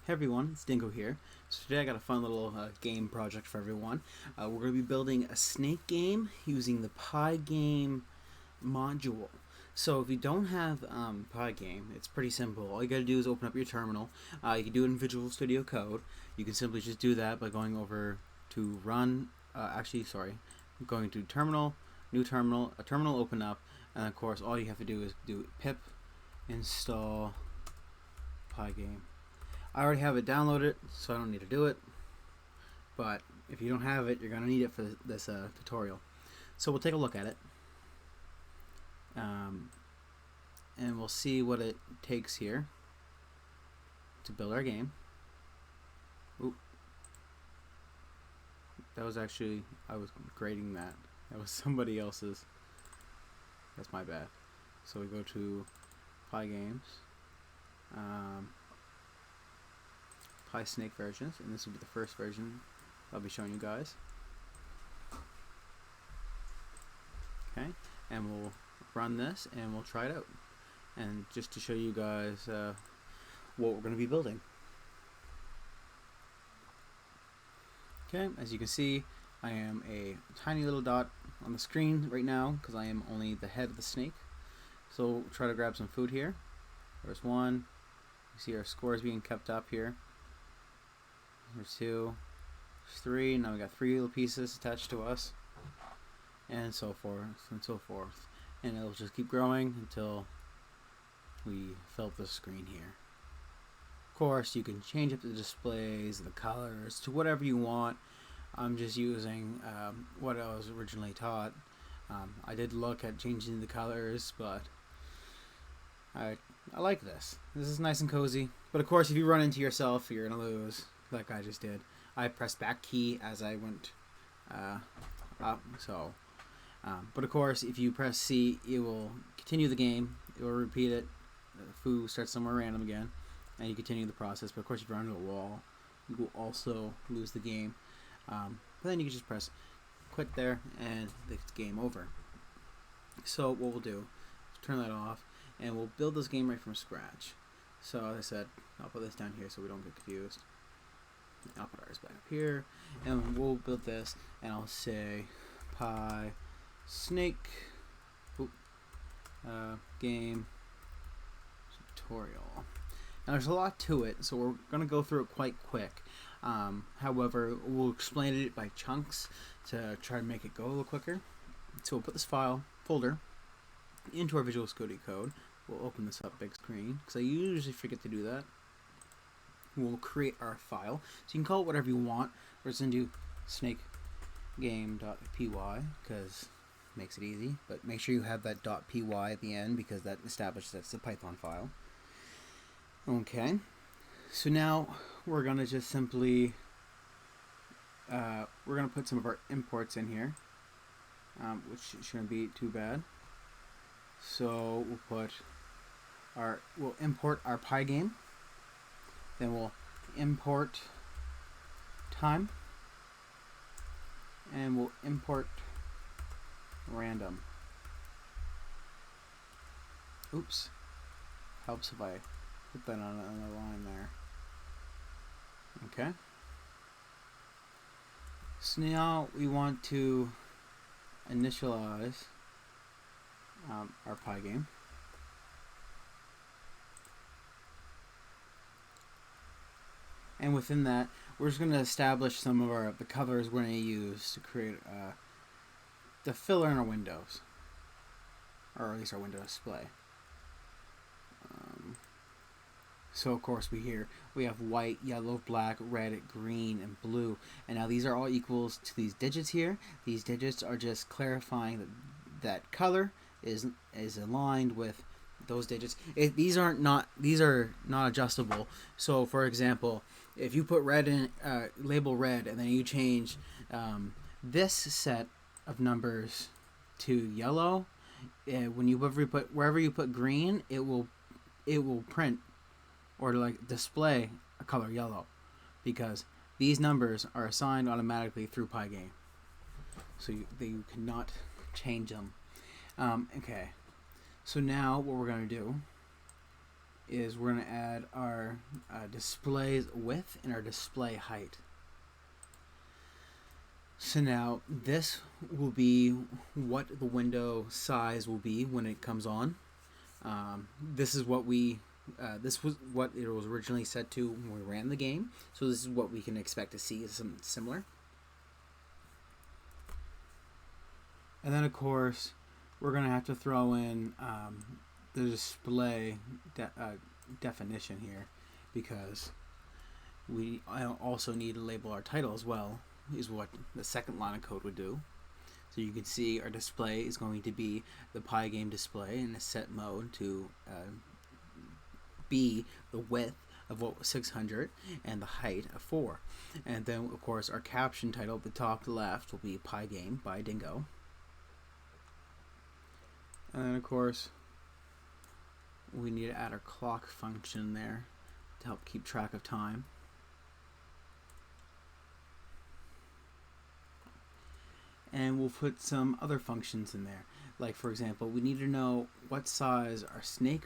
Hey everyone, it's Dingo here. So today I got a fun little game project for everyone. We're going to be building a snake game using the pygame module. So if you don't have pygame, it's pretty simple. All you got to do is open up your terminal. You can do it in Visual Studio Code. You can simply just do that by going over to run. Going to terminal, new terminal, a terminal open up, and of course all you have to do is do pip install pygame. I already have it downloaded, so I don't need to do it. But if you don't have it, you're going to need it for this tutorial. So we'll take a look at it. And we'll see what it takes here to build our game. Oop. That was actually, I was grading that. That was somebody else's. That's my bad. So we go to pygames. Snake versions, and this will be the first version I'll be showing you guys. Okay, and we'll run this and we'll try it out, and just to show you guys what we're going to be building. Okay, as you can see, I am a tiny little dot on the screen right now because I am only the head of the snake. So we'll try to grab some food here. There's one. You see our scores being kept up here. There's two, there's three. Now we got three little pieces attached to us, and so forth and so forth. And it'll just keep growing until we fill up the screen here. Of course, you can change up the displays, the colors to whatever you want. I'm just using what I was originally taught. I did look at changing the colors, but I like this. This is nice and cozy. But of course, if you run into yourself, you're gonna lose. Like I just did. I pressed back key as I went up, so but of course if you press C, it will continue the game. It will repeat it. The food starts somewhere random again, and you continue the process. But of course if you run into a wall, you will also lose the game. But then you can just press quit there and it's game over. So what we'll do is turn that off and we'll build this game right from scratch. So as I said, I'll put this down here so we don't get confused. I'll put ours back up here, and we'll build this, and I'll say py snake game tutorial. Now there's a lot to it, so we're going to go through it quite quick. However, we'll explain it by chunks to try to make it go a little quicker. So we'll put this folder into our Visual Studio Code. We'll open this up big screen, because I usually forget to do that. We'll create our file, so you can call it whatever you want. We're just going to do snakegame.py because it makes it easy, but make sure you have that .py at the end because that establishes that's a Python file. Okay, so now we're going to just simply we're going to put some of our imports in here, which shouldn't be too bad. So we'll import our pygame. Then we'll import time, and we'll import random. Oops. Helps if I put that on a line there. Okay. So now we want to initialize our pygame. And within that, we're just going to establish some of the colors we're going to use to create the filler in our windows, or at least our window display. So of course we have white, yellow, black, red, green, and blue. And now these are all equals to these digits here. These digits are just clarifying that color is aligned with those digits. These are not adjustable. So for example, if you put red in label red and then you change this set of numbers to yellow, wherever you put green, it will print or like display a color yellow because these numbers are assigned automatically through pygame. So you cannot change them. Okay. So now what we're going to do is we're going to add our display's width and our display height. So now this will be what the window size will be when it comes on. This is what this was what it was originally set to when we ran the game. So this is what we can expect to see, is something similar. And then of course we're going to have to throw in the display definition here, because we also need to label our title as well, is what the second line of code would do. So you can see our display is going to be the pygame display in a set mode to be the width of what was 600 and the height of 4. And then of course our caption title at the top left will be pygame by Dingo. And then of course we need to add our clock function there to help keep track of time. And we'll put some other functions in there. Like for example, we need to know what size our snake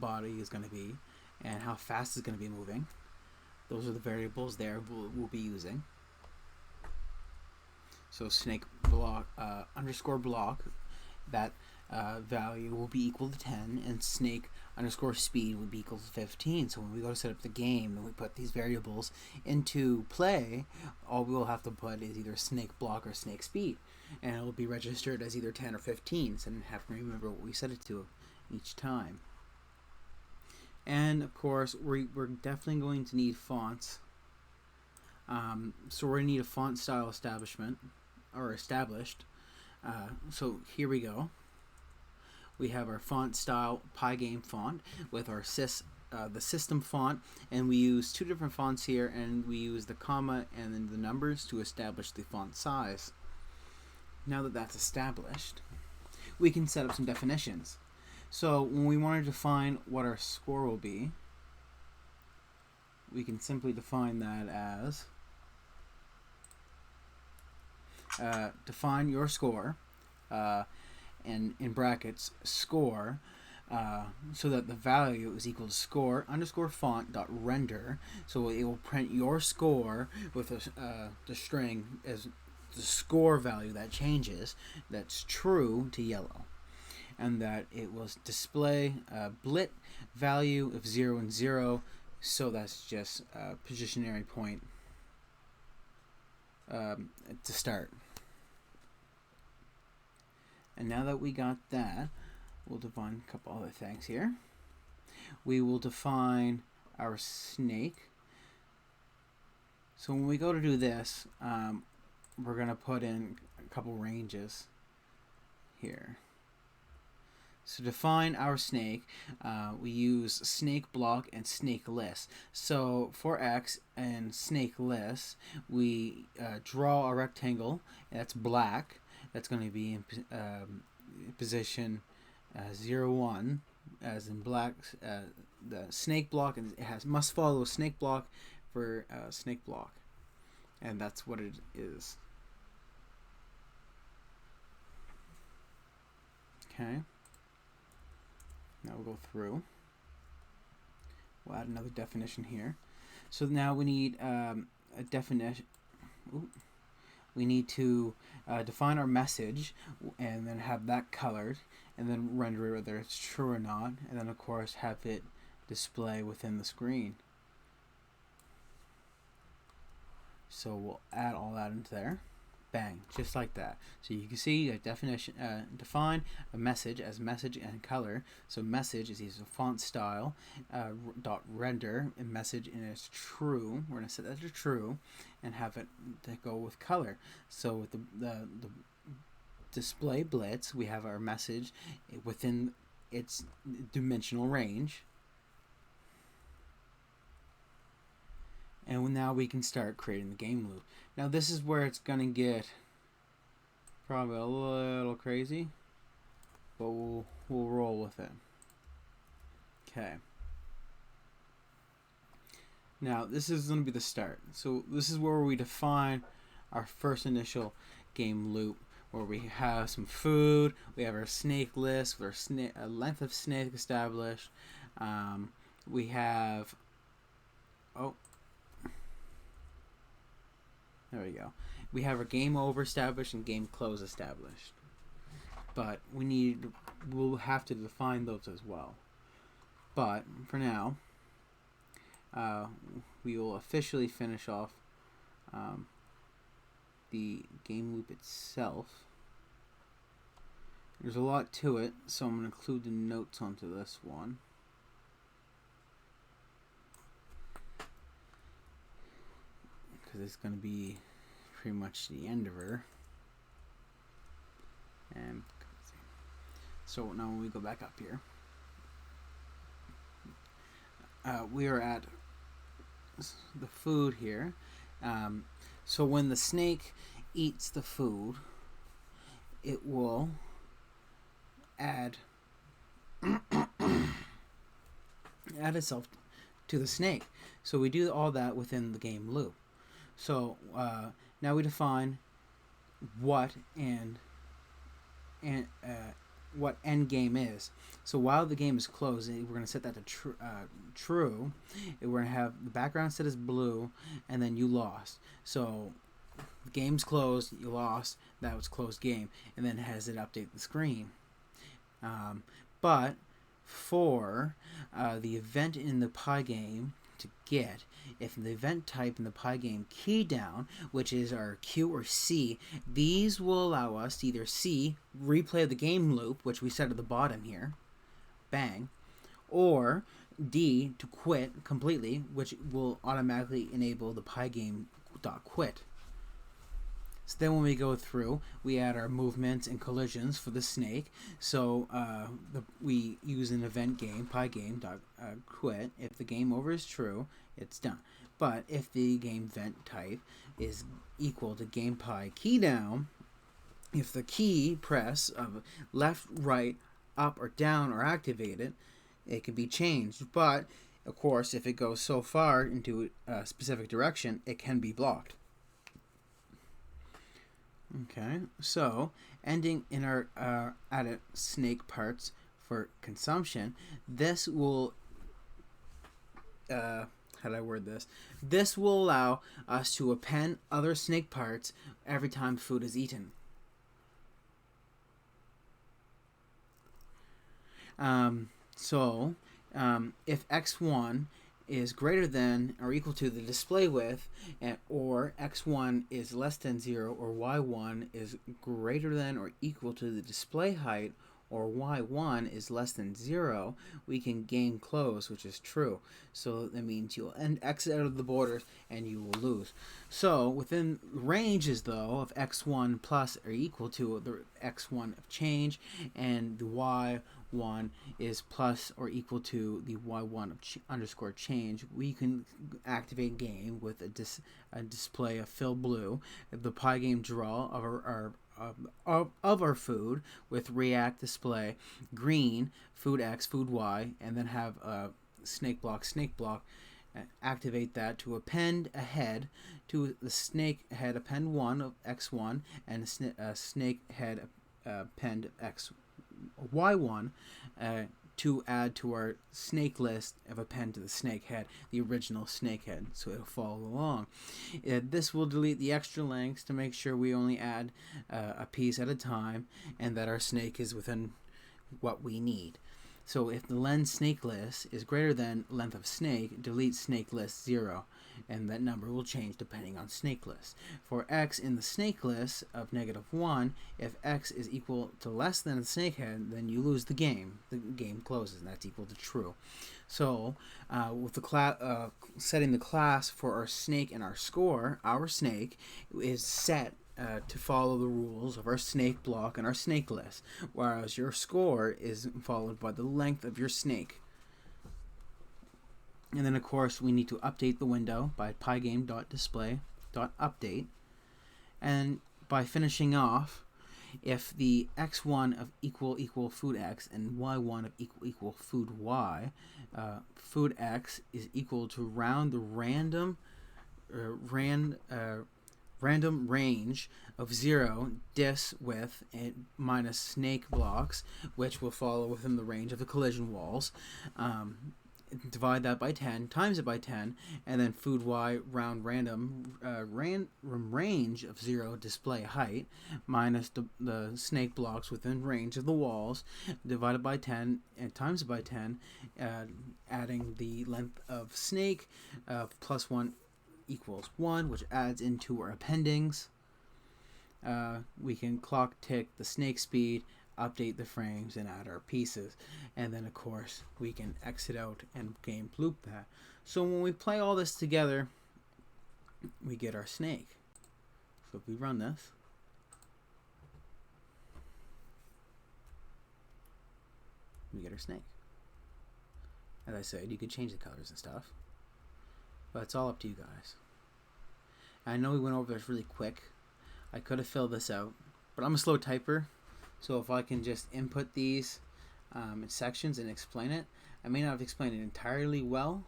body is going to be and how fast it's going to be moving. Those are the variables there we'll be using. So snake block underscore block, that value will be equal to 10, and snake underscore speed would be equal to 15. So when we go to set up the game and we put these variables into play, all we'll have to put is either snake block or snake speed, and it will be registered as either 10 or 15, so I don't have to remember what we set it to each time. And of course we're definitely going to need fonts. So we're going to need a font style establishment, or established. So here we go. We have our font style pygame font with our the system font, and we use two different fonts here, and we use the comma and then the numbers to establish the font size. Now that that's established, we can set up some definitions. So when we want to define what our score will be, we can simply define that as define your score, and in brackets score, so that the value is equal to score underscore font dot render. So it will print your score with the string as the score value that changes, that's true to yellow, and that it will display a blit value of 0 and 0. So that's just a positionary point to start. And now that we got that, we'll define a couple other things here. We will define our snake. So when we go to do this, we're going to put in a couple ranges here. So define our snake, we use snake block and snake list. So for X and snake list, we draw a rectangle, and that's black. That's going to be in position 0, 1, as in black. The snake block, and it must follow snake block for snake block, and that's what it is. Okay. Now we'll go through. We'll add another definition here. So now we need a definition. We need to define our message and then have that colored, and then render it whether it's true or not, and then of course have it display within the screen. So we'll add all that into there. Bang, just like that. So you can see a definition, define a message as message and color. So message is either font style dot render, and message and it's true. We're gonna set that to true, and have it to go with color. So with the display blitz, we have our message within its dimensional range. And now we can start creating the game loop. Now this is where it's going to get probably a little crazy, but we'll roll with it. Okay. Now this is going to be the start. So this is where we define our first initial game loop, where we have some food, we have our snake list with our length of snake established, we have, oh, there we go. We have our game over established and game close established. But we'll have to define those as well. But for now, we will officially finish off the game loop itself. There's a lot to it, so I'm going to include the notes onto this one. Because it's going to be pretty much the end of her. And so now when we go back up here, we are at the food here. So when the snake eats the food, it will add itself to the snake. So we do all that within the game loop. So now we define what what end game is. So while the game is closed, we're going to set that to true. We're going to have the background set as blue, and then you lost. So the game's closed, you lost, that was closed game, and then has it update the screen. But for the event in the pygame to get, if the event type in the pygame key down, which is our Q or C, these will allow us to either C, replay the game loop, which we set at the bottom here, bang, or D, to quit completely, which will automatically enable the pygame.quit. So then when we go through, we add our movements and collisions for the snake. So we use an event game, pygame.quit. If the game over is true, it's done. But if the game event type is equal to game py key down, if the key press of left, right, up, or down are activated, it can be changed. But, of course, if it goes so far into a specific direction, it can be blocked. Okay, so ending in our added snake parts for consumption, this will, how do I word this? This will allow us to append other snake parts every time food is eaten. If x1 is greater than or equal to the display width, or x1 is less than 0, or y1 is greater than or equal to the display height, or y1 is less than 0, we can game close, which is true. So that means you'll exit out of the borders and you will lose. So within ranges, though, of x1 plus or equal to the x1 of change, and the y1 is plus or equal to the y1 of underscore change, we can activate game with a display of fill blue, the pygame draw of our food with react display green, food x, food y, and then have a snake block, activate that to append a head to the snake head, append 1 of x1, and a snake head append y1 to add to our snake list of append to the snake head, the original snake head, so it'll follow along. This will delete the extra links to make sure we only add a piece at a time and that our snake is within what we need. So if the len snake list is greater than length of snake, delete snake list 0, and that number will change depending on snake list. For x in the snake list of -1, if x is equal to less than the snake head, then you lose the game. The game closes, and that's equal to true. So with the setting the class for our snake and our score, our snake is set to follow the rules of our snake block and our snake list, whereas your score is followed by the length of your snake. And then, of course, we need to update the window by pygame.display.update. And by finishing off, if the x1 of equal food x and y1 of equal food y, food x is equal to round the random range of 0 dis width minus snake blocks, which will follow within the range of the collision walls. divide that by 10, times it by 10, and then food y round random range of 0 display height minus the snake blocks within range of the walls, divided by 10 and times it by 10, adding the length of snake plus 1 equals 1, which adds into our appendings. We can clock tick the snake speed, update the frames, and add our pieces. And then, of course, we can exit out and gameLoop that. So when we play all this together, we get our snake. So if we run this, we get our snake. As I said, you could change the colors and stuff, but it's all up to you guys. I know we went over this really quick. I could have filled this out, but I'm a slow typer, so if I can just input these in sections and explain it, I may not have explained it entirely well,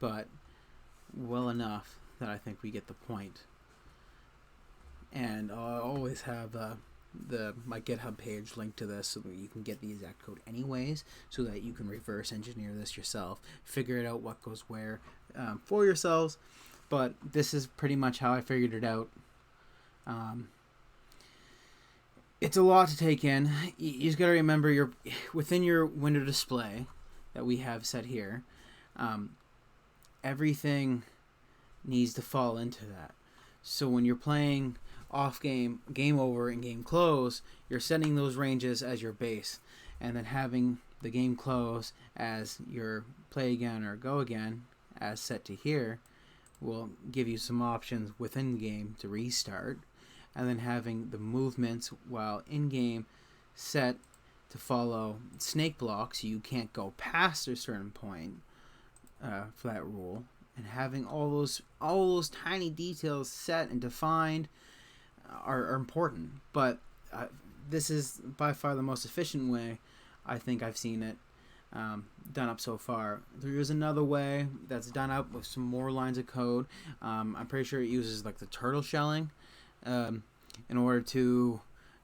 but well enough that I think we get the point. And I'll always have my GitHub page linked to this so that you can get the exact code anyways, so that you can reverse engineer this yourself, figure it out what goes where for yourselves. But this is pretty much how I figured it out. It's a lot to take in. You just got to remember, within your window display that we have set here, everything needs to fall into that. So when you're playing off game, game over, and game close, you're setting those ranges as your base, and then having the game close as your play again or go again as set to here will give you some options within game to restart, and then having the movements while in game set to follow snake blocks, you can't go past a certain point for that rule, and having all those tiny details set and defined are important. But this is by far the most efficient way I think I've seen it done up so far. There is another way that's done up with some more lines of code. I'm pretty sure it uses like the turtle shelling in order to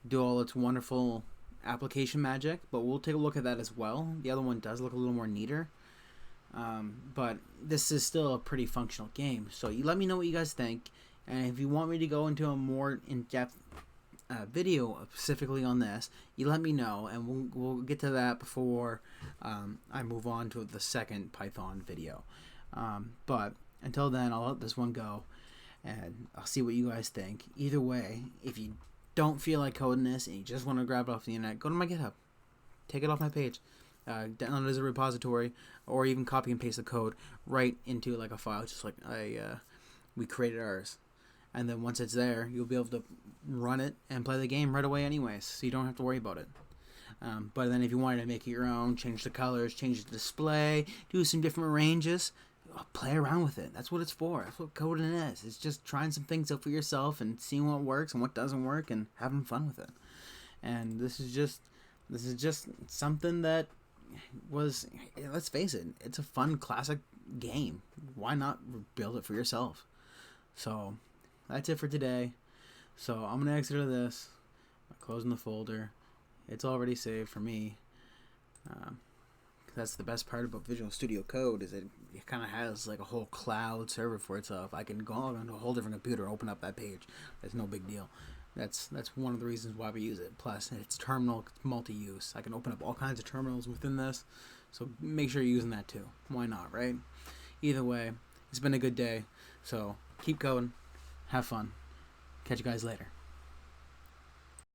do all its wonderful application magic, but we'll take a look at that as well. The other one does look a little more neater, but this is still a pretty functional game. So you let me know what you guys think, and if you want me to go into a more in-depth video specifically on this, you let me know, and we'll get to that before I move on to the second Python video. But until then, I'll let this one go, and I'll see what you guys think. Either way, if you don't feel like coding this and you just want to grab it off the internet, go to my GitHub, take it off my page, download it as a repository, or even copy and paste the code right into like a file, just like we created ours. And then once it's there, you'll be able to run it and play the game right away anyways, so you don't have to worry about it. But then if you wanted to make it your own, change the colors, change the display, do some different ranges, play around with it. That's what it's for. That's what coding is. It's just trying some things out for yourself and seeing what works and what doesn't work and having fun with it. And this is just something that was, let's face it, it's a fun classic game. Why not build it for yourself? So that's it for today. So I'm going to exit out of this. I'm closing the folder. It's already saved for me. That's the best part about Visual Studio Code, is it kind of has like a whole cloud server for itself. I can go onto a whole different computer, open up that page. That's no big deal. That's one of the reasons why we use it. Plus, it's terminal, it's multi-use. I can open up all kinds of terminals within this. So make sure you're using that too. Why not, right? Either way, it's been a good day. So keep coding. Have fun. Catch you guys later.